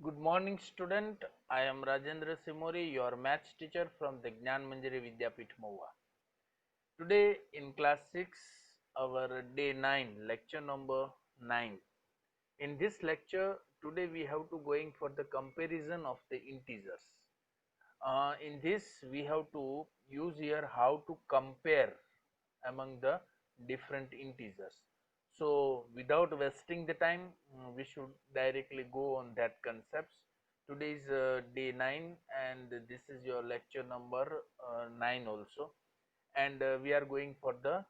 Good morning, student. I am Rajendra Simori, your maths teacher from the Gnan Manjari Vidyapith Moa. Today in class 6, our day 9, lecture number 9. In this lecture, today we have to going for the comparison of the integers. In this, we have to use here how to compare among the different integers. So without wasting the time, we should directly go on that concepts. Today is day 9 and this is your lecture number 9 also, and we are going for the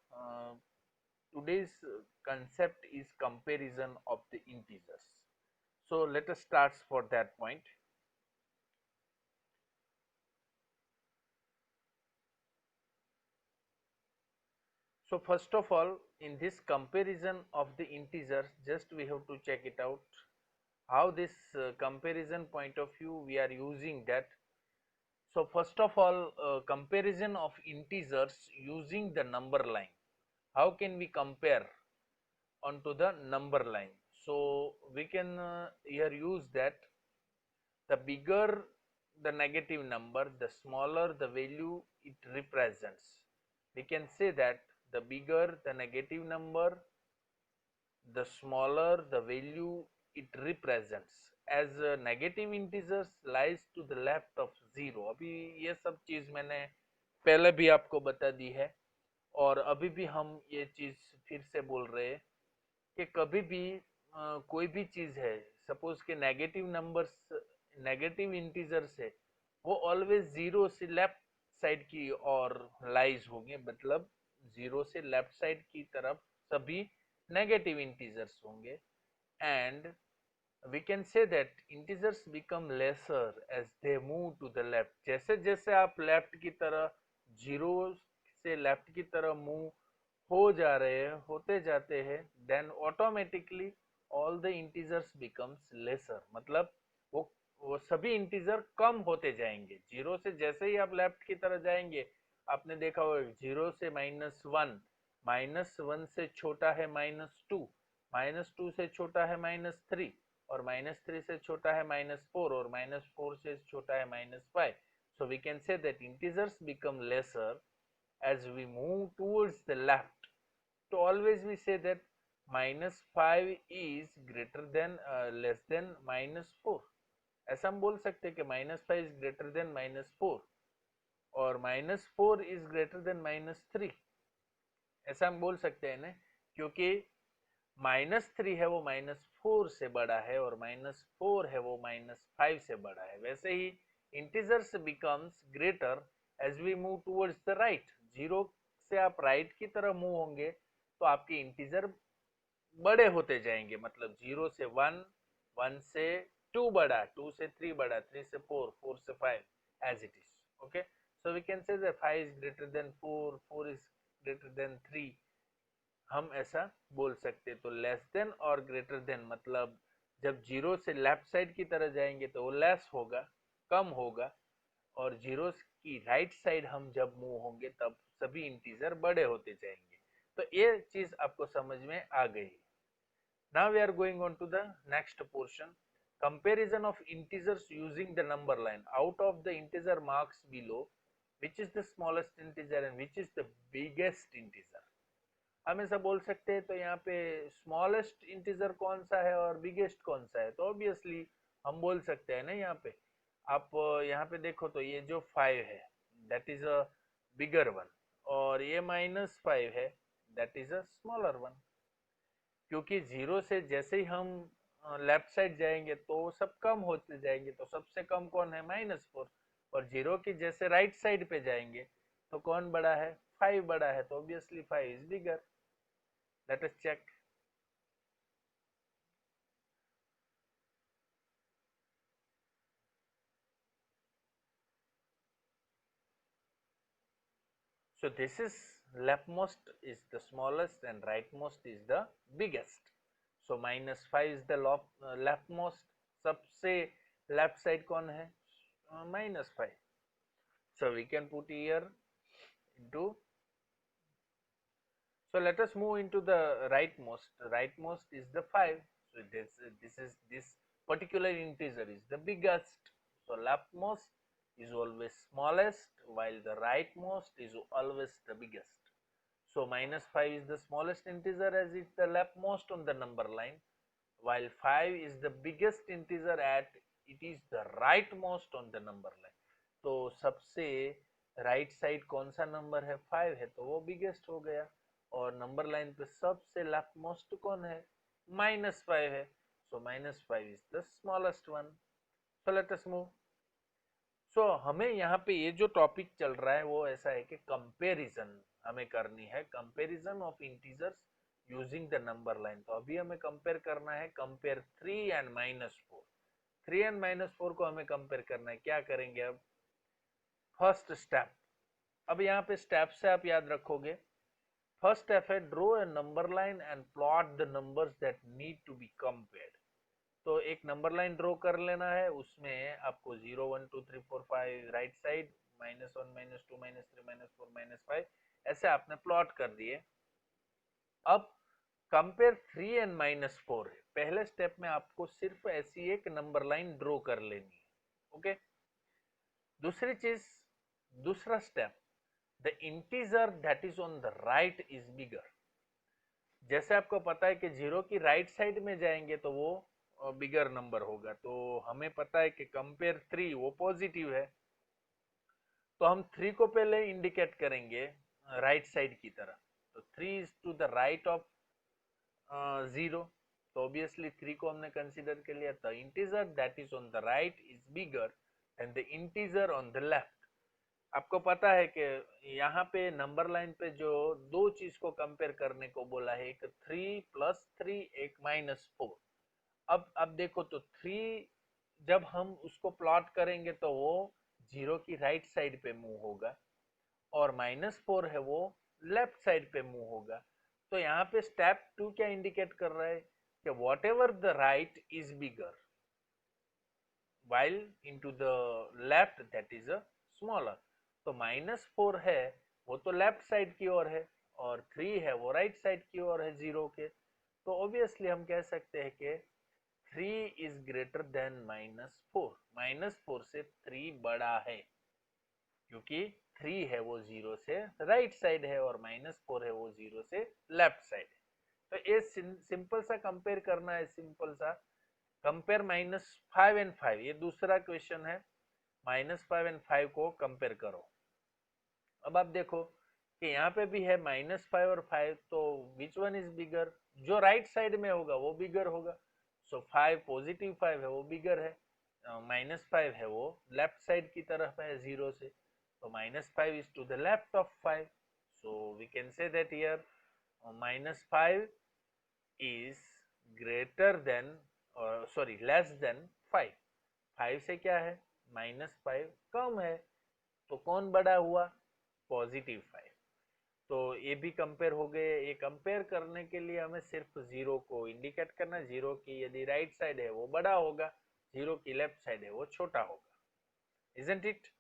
today's concept is comparison of the integers. So let us start for that point. So first of all, in this comparison of the integers, just we have to check it out how this comparison point of view we are using that. So first of all, comparison of integers using the number line. How can we compare onto the number line? So we can here use that the bigger the negative number, the smaller the value it represents. We can say that the bigger the negative number, the smaller the value it represents. As negative integers lies to the left of 0. अभी ये सब चीज मैंने पहले भी आपको बता दी है और अभी भी हम ये चीज फिर से बोल रहे हैं कि कभी भी कोई भी चीज है, सपोज के नेगेटिव नंबर्स नेगेटिव इंटीजर्स है, वो ऑलवेज 0 से लेफ्ट साइड की और लाइज होंगे, मतलब 0 से लेफ्ट साइड की तरफ सभी नेगेटिव इंटीजर्स होंगे. And we can say that integers become lesser as they move to the left. जैसे जैसे आप लेफ्ट की तरह, जीरो से लेफ्ट की तरह मूव हो जा रहे हैं, होते जाते हैं, then automatically all the integers becomes lesser. मतलब वो सभी इंटीजर कम होते जाएंगे. जीरो से जैसे ही आप लेफ्ट की तरह जाएंगे, आपने देखा होगा जीरो से -1, -1 से छोटा है -2, -2 से छोटा है -3, और -3 से छोटा है -4, और -4 से छोटा है -5. So we can say that integers become lesser as we move towards the left. So always we say that -5 is greater than less than -4. ऐसा हम बोल सकते हैं कि -5 is greater than -4 और -4 is greater than -3. ऐसा हम बोल सकते हैं ना, क्योंकि -3 है वो -4 से बड़ा है और -4 है वो -5 से बड़ा है. वैसे ही integers becomes greater as we move towards the right. Zero से आप राइट की तरफ मूव होंगे तो आपके इंटीजर बड़े होते जाएंगे, मतलब 0 से 1, 1 से 2 बड़ा, 2 से 3 बड़ा, 3 से 4, 4 से 5, as it is. Okay, so we can say that 5 is greater than 4, 4 is greater than 3. हम ऐसा बोल सकते हैं. तो लेस देन और ग्रेटर देन मतलब जब जीरो से लेफ्ट साइड की तरह जाएंगे तो वो लेस होगा, कम होगा, और जीरो की राइट साइड हम जब मूव होंगे तब सभी इंटीजर बड़े होते जाएंगे. तो ये चीज आपको समझ में आ गई. Now we are going on to the next portion. Comparison of integers using the number line. Out of the integer marks below, which is the smallest integer and which is the biggest integer? हम ऐसा बोल सकते हैं तो यहाँ पे smallest integer कौन सा है और बिगेस्ट कौन सा है, तो ऑब्वियसली हम बोल सकते हैं ना. यहाँ पे आप यहाँ पे देखो तो ये जो 5 है that is a bigger one, और ये -5 है that is a smaller one. क्योंकि जीरो से जैसे ही हम लेफ्ट साइड जाएंगे तो सब कम होते जाएंगे, तो सबसे कम कौन है? -4. और जीरो की जैसे राइट साइड पे जाएंगे तो कौन बड़ा है? 5 बड़ा है, तो obviously 5 is bigger. Let us check. So this is leftmost is the smallest and rightmost is the biggest. So -5 is the leftmost. सबसे लेफ्ट साइड कौन है? -5. So we can put here into. So let us move into the rightmost. Rightmost is the 5. So this particular integer is the biggest. So leftmost is always smallest, while the rightmost is always the biggest. So minus 5 is the smallest integer as it's the leftmost on the number line, while 5 is the biggest integer at it is the rightmost on the number line. तो सबसे right side कौन सा number है? 5 है, तो वो biggest हो गया। और नंबर लाइन पे सबसे लेफ्ट मोस्ट कौन है? -5 है, so -5 is the smallest one. So let us move. So हमें यहाँ पे ये जो टॉपिक चल रहा है वो ऐसा है कि कंपैरिजन हमें करनी है, comparison of integers using the number line. तो अभी हमें कंपेयर करना है, कंपेयर 3 एंड -4। 3 एंड -4 को हमें कंपेयर करना है। क्या करेंगे अब? फर्स्ट स्टेप, अब यहाँ पे स्टेप से आप याद रखोगे। फर्स्ट स्टेप है draw a number line and plot the numbers that need to be compared. तो एक नंबर लाइन ड्रॉ कर लेना है, उसमें आपको 0 1 2 3 4 5 राइट साइड, -1 -2 -3 -4 -5 ऐसे आपने प्लॉट कर दिए। अब कंपेयर 3 एंड -4 है। पहले स्टेप में आपको सिर्फ ऐसी एक नंबर लाइन ड्रॉ कर लेनी है। ओके, दूसरी चीज, दूसरा step, the integer that is on the right is बिगर। जैसे आपको पता है कि 0 की राइट साइड में जाएंगे तो वो बिगर नंबर होगा। तो हमें पता है कि कंपेयर 3 वो पॉजिटिव है, तो हम 3 को पहले इंडिकेट करेंगे राइट साइड की तरह। तो 3 is to the right of 0, तो ऑब्वियसली 3 को हमने कंसीडर कर लिया। The integer that is on the right is bigger and the integer on the left. आपको पता है कि यहाँ पे नंबर लाइन पे जो दो चीज को कंपेयर करने को बोला है, एक 3 + 3, एक -4। अब देखो तो 3 जब हम उसको प्लॉट करेंगे तो वो 0 की राइट साइड पे मूव होगा, और -4 है वो लेफ्ट साइड पे मूव होगा। तो यहाँ पे स्टेप 2 क्या इंडिकेट कर रहा है कि what ever the right is bigger while into the left that is a smaller। तो -4 है वो तो लेफ्ट साइड की ओर है, और 3 है वो राइट साइड की ओर है 0 के। तो ऑब्वियसली हम कह सकते हैं कि 3 इज ग्रेटर देन -4। -4 से 3 बड़ा है, क्योंकि 3 है वो 0 से राइट साइड है और -4 है वो 0 से लेफ्ट साइड है। तो ये सिंपल सा कंपेयर करना है, सिंपल सा कंपेयर -5 एंड 5। ये दूसरा क्वेश्चन है, -5 एंड 5 को कंपेयर करो। अब आप देखो कि यहाँ पे भी है -5 और 5, तो विच वन इज बिगर? जो राइट साइड में होगा वो बिगर होगा। सो 5 पॉजिटिव 5 है वो बिगर है, -5 है वो लेफ्ट साइड की तरफ है 0 से, तो -5 is to the left of 5। So we can say that here -5 is greater than sorry less than 5। 5 से क्या है? -5 कम है, तो कौन बड़ा हुआ? पॉजिटिव 5। तो ये भी कंपेयर हो गए। ये कंपेयर करने के लिए हमें सिर्फ 0 को इंडिकेट करना है। 0 की यदि राइट साइड है वो बड़ा होगा, 0 की लेफ्ट साइड है वो छोटा होगा। Isn't it?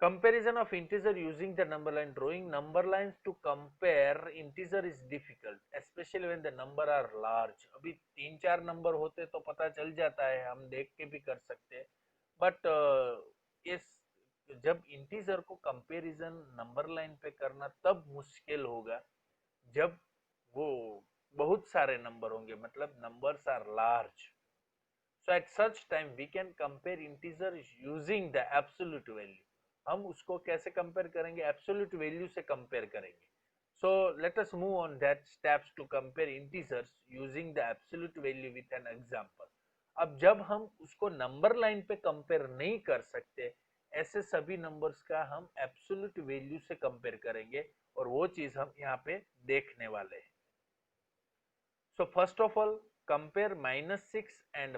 Comparison of integer using the number line. Drawing number lines to compare integer is difficult, especially when the number are large. अभी 3-4 नंबर होते तो पता चल जाता है, हम देख के भी कर सकते हैं। बट इस जब इंटीजर को कंपैरिजन नंबर लाइन पे करना तब मुश्किल होगा जब वो बहुत सारे नंबर होंगे, मतलब numbers are large. So at such time we can compare integer using the absolute value। हम उसको कैसे कंपेयर करेंगे? एब्सोल्यूट वैल्यू से कंपेयर करेंगे। So let us move on that steps to compare integers using the absolute value with an example. अब जब हम उसको नंबर लाइन पे कंपेयर नहीं कर सकते, ऐसे सभी नंबर्स का हम एब्सोल्यूट वैल्यू से कंपेयर करेंगे, और वो चीज हम यहाँ पे देखने वाले हैं। So first of all compare -6 and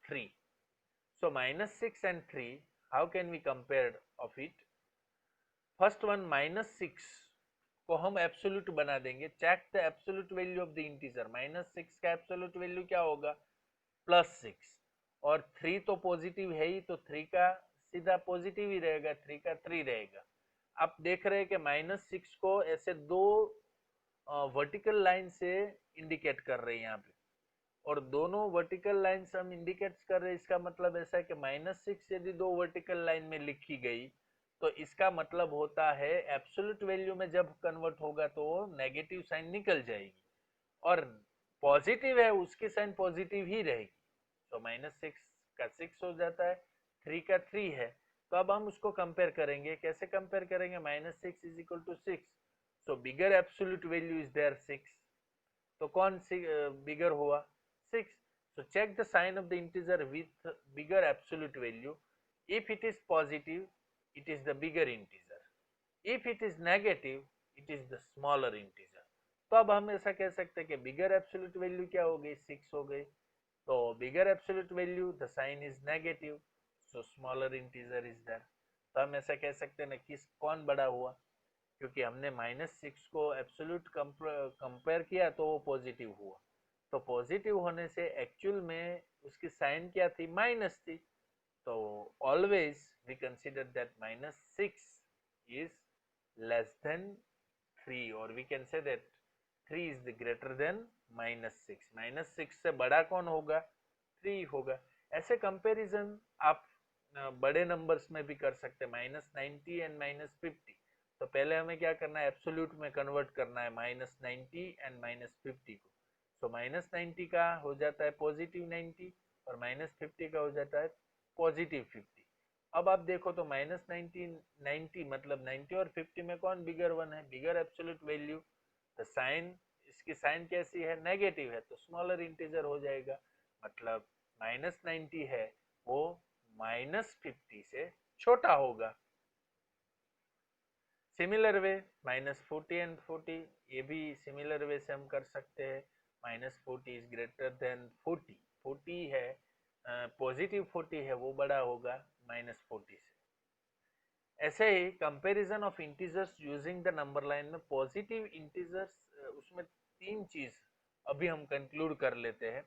3। So -6 and 3, how can we compare of it? First one, -6 को हम एब्सोल्यूट बना देंगे। Check the absolute value of the integer. -6 का एब्सोल्यूट वैल्यू क्या होगा? +6। और 3 तो पॉजिटिव है ही, तो 3 का सीधा पॉजिटिव ही रहेगा, 3 का 3 रहेगा। आप देख रहे हैं कि -6 को ऐसे दो वर्टिकल लाइन से इंडिकेट कर रहे हैं यहाँ पे, और दोनों वर्टिकल लाइन्स हम इंडिकेट कर रहे हैं, इसका मतलब ऐसा है कि -6 यदि दो वर्टिकल लाइन में लिखी गई तो इसका मतलब होता है एब्सोल्यूट वैल्यू में जब कन्वर्ट होगा तो नेगेटिव साइन निकल जाएगी, और पॉजिटिव है उसकी साइन पॉजिटिव ही रहेगी। तो -6 का 6 हो जाता है, 3 का 3 है। तो अब हम उसको कंपेयर करेंगे, कैसे कंपेयर करेंगे? -6 is equal to 6, so bigger absolute value is there 6, तो कौन सी बिगर हुआ? 6। So check the sign of the integer with bigger absolute value. If it is positive, it is the bigger integer. If it is negative, it is the smaller integer. तो अब हम ऐसा कह सकते हैं कि बिगर एब्सोल्यूट वैल्यू क्या हो गई? 6 हो गई। तो bigger absolute value the sign is negative, so smaller integer is there. तो हम ऐसा कह सकते हैं ना, किस कौन बड़ा हुआ? क्योंकि हमने -6 को एब्सोल्यूट कंपेयर किया तो वो पॉजिटिव हुआ, तो पॉजिटिव होने से एक्चुअल में उसकी साइन क्या थी? माइनस थी। तो always we consider that -6 is less than 3, और we can say that 3 is the greater than -6। -6 से बड़ा कौन होगा? 3 होगा। ऐसे कंपैरिजन आप बड़े नंबर्स में भी कर सकते हैं, -90 एंड -50। तो पहले हमें क्या करना है? एब्सोल्यूट में कन्वर्ट करना है -90 एंड -50 को। तो -90 का हो जाता है पॉजिटिव 90 और -50 का हो जाता है पॉजिटिव 50। अब आप देखो तो -90 मतलब 90 और 50 में कौन बिगर वन है? बिगर एब्सोल्यूट वैल्यू। तो साइन, इसकी साइन कैसी है? नेगेटिव है, तो स्मॉलर इंटीजर हो जाएगा। मतलब -90 है वो -50 से छोटा होगा। सिमिलर वे -40 एंड 40, ये भी सिमिलर वे से हम कर सकते हैं। -40 इज ग्रेटर देन 40, 40 है पॉजिटिव 40 है, वो बड़ा होगा -40 से। ऐसे ही comparison of integers using the number line में पॉजिटिव इंटीजर्स, उसमें तीन चीज अभी हम कंक्लूड कर लेते हैं।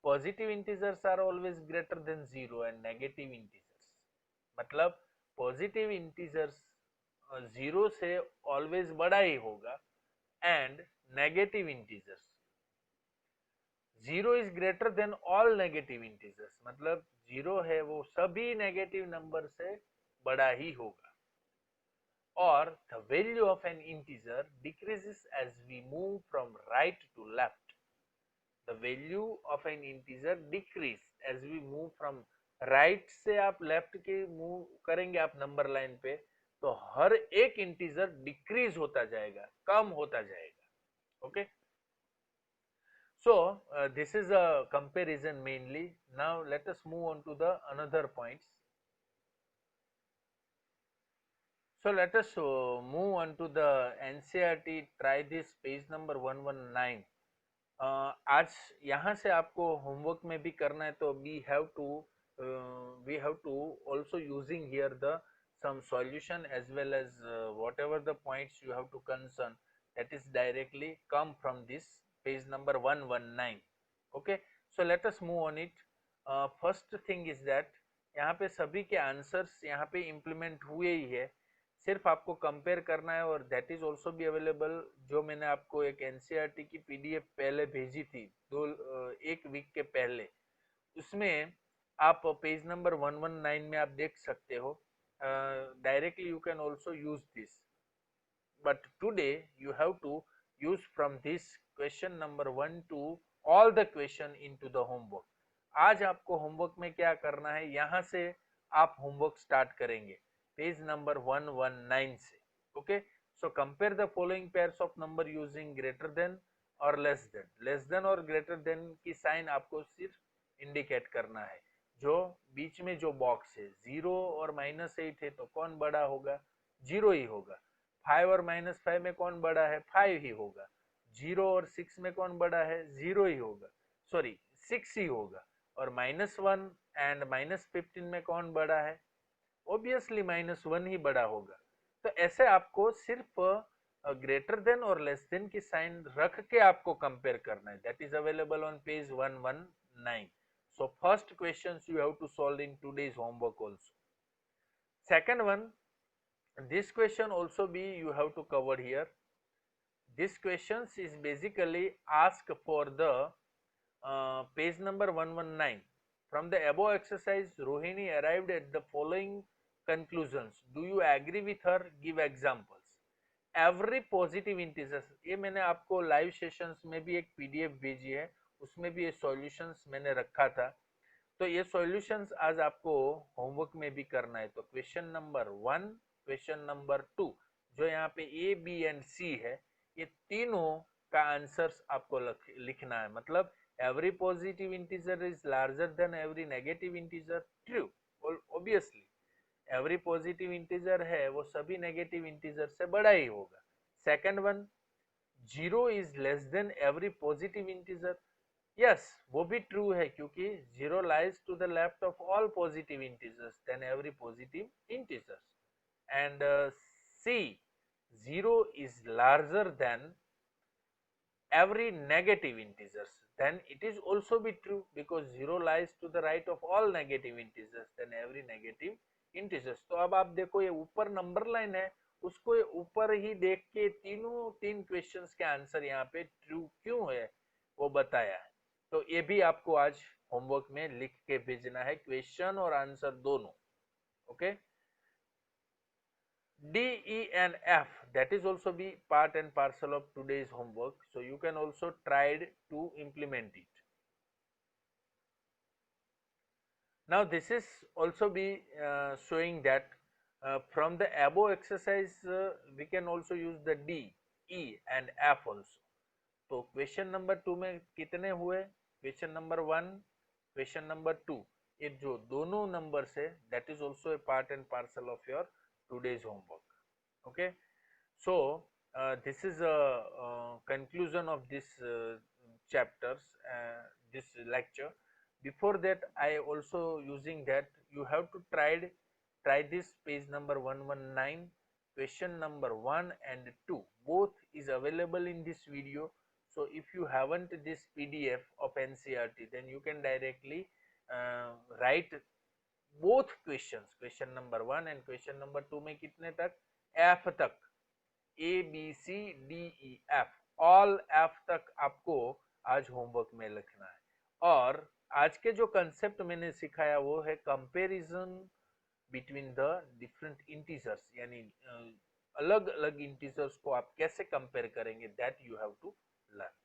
Positive integers are always greater than 0 and negative integers, मतलब पॉजिटिव इंटीजर्स 0 से ऑलवेज बड़ा ही होगा, and negative integers 0 is greater than all negative integers, मतलब 0 है वो सभी नेगेटिव नंबर से बड़ा ही होगा। और the value of an integer decreases as we move from right to left. The value of an integer decrease as we move from right से आप लेफ्ट के मूव करेंगे आप नंबर लाइन पे, तो हर एक इंटीजर डिक्रीज होता जाएगा, कम होता जाएगा। Okay, so this is a comparison mainly. Now let us move on to the another points. So let us move on to the NCERT. Try this page number 119. आज यहाँ से आपको होमवर्क में भी करना है, तो we have to also using here the some solution as well as whatever the points you have to concern, that is directly come from this page number 119. Okay, so let us move on it. First thing is that यहाँ पे सभी के answers यहाँ पे implement हुए ही है, सिर्फ आपको कंपेयर करना है। और दैट इज ऑल्सो भी अवेलेबल, जो मैंने आपको एक एनसीईआरटी की पीडीएफ पहले भेजी थी एक वीक के पहले, उसमें आप पेज नंबर 119 में आप देख सकते हो। Directly you can also use this, but today you have to use from this question number 1 to all the question into the homework. आज आपको होमवर्क में क्या करना है, यहाँ से आप होमवर्क स्टार्ट करेंगे पेज नंबर 119 से। Okay, so compare the following pairs of number using greater than और लेस देन। लेस देन और ग्रेटर देन की साइन आपको सिर्फ इंडिकेट करना है। जो बीच में जो बॉक्स है 0 और -8 है, तो कौन बड़ा होगा? 0 ही होगा। 5 और -5 में कौन बड़ा है? 5 ही होगा। 0 और 6 में कौन बड़ा है? 0 ही होगा, सॉरी 6 ही होगा। और -1 एंड -15 में कौन बड़ा है? ऑब्वियसली -1 ही बड़ा होगा। तो ऐसे आपको सिर्फ ग्रेटर देन और लेस देन की साइन रख के आपको कंपेयर करना है। That is available on page 119. So first questions you have to solve in today's homework also. Second one, this question also be you have to cover here. This questions is basically ask for the page number 119. From the above exercise, Rohini arrived at the following conclusions. Do you agree with her? Give examples. Every positive integers, ये मैंने आपको live sessions में भी एक PDF भेजी है, उसमें भी ये सॉल्यूशंस मैंने रखा था। तो ये सॉल्यूशंस आज आपको होमवर्क में भी करना है। तो क्वेश्चन नंबर 1, क्वेश्चन नंबर 2, जो यहाँ पे ए बी एंड सी है, ये तीनों का आंसर्स आपको लिखना है। मतलब every positive integer is larger than every negative integer, true, obviously every positive integer है वो सभी negative integer से बड़ा ही होगा। Second one, 0 is less than every positive integer, yes वो भी true है क्योंकि 0 lies to the left of all positive integers than every positive integers। and C, 0 is larger than every negative integers, then it is also be true because 0 lies to the right of all negative integers than every negative integers। तो अब आप देखो ये ऊपर number line है, उसको ऊपर ही देख के तीनों तीन क्वेश्चंस के आंसर यहाँ पे ट्रू क्यों है वो बताया है। तो ये भी आपको आज होमवर्क में लिख के भेजना है, क्वेश्चन और आंसर दोनों। Okay, D, E and F, that is also be part and parcel of today's homework. So you can also try to implement it. Now this is also be showing that from the above exercise we can also use the D, E and F also. तो question number 2 में कितने हुए? Question number 1, question number 2, ये जो दोनों number से that is also a part and parcel of your today's homework. Okay, so this is a conclusion of this chapters, this lecture. Before that, I also using that you have to try this page number 119, question number 1 and 2, both is available in this video. So if you haven't this PDF of NCERT, then you can directly write both questions, question number 1 and question number 2 में कितने तक? F तक, A B C D E F, all F तक आपको आज homework में लिखना है। और आज के जो कंसेप्ट मैंने सिखाया वो है comparison between the different integers, यानी अलग अलग इंटीजर्स को आप कैसे कंपेयर करेंगे, that you have to learn.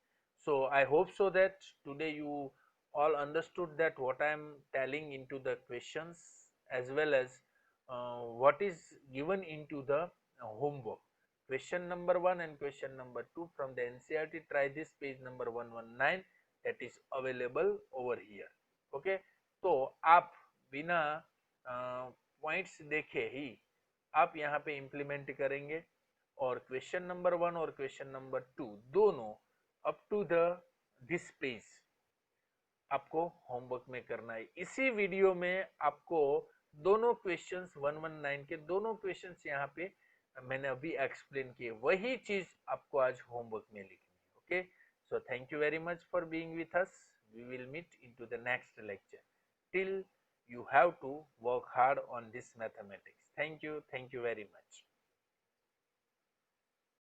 So I hope so that today you all understood that what I am telling into the questions as well as what is given into the homework. Question number 1 and question number 2 from the NCERT, try this page number 119 that is available over here. Okay, तो आप बिना points देखे ही आप यहाँ पे implement करेंगे और question number 1 और क्वेश्चन नंबर 2 दोनों up to the this page आपको होमवर्क में करना है। इसी वीडियो में आपको दोनों क्वेश्चंस 119 के दोनों क्वेश्चंस यहाँ पे मैंने अभी एक्सप्लेन किए, वही चीज आपको आज होमवर्क में लिखनी है। Okay, so thank you very much for being with us. We will meet into the next lecture. Till you have to work hard on this mathematics. Thank you very much.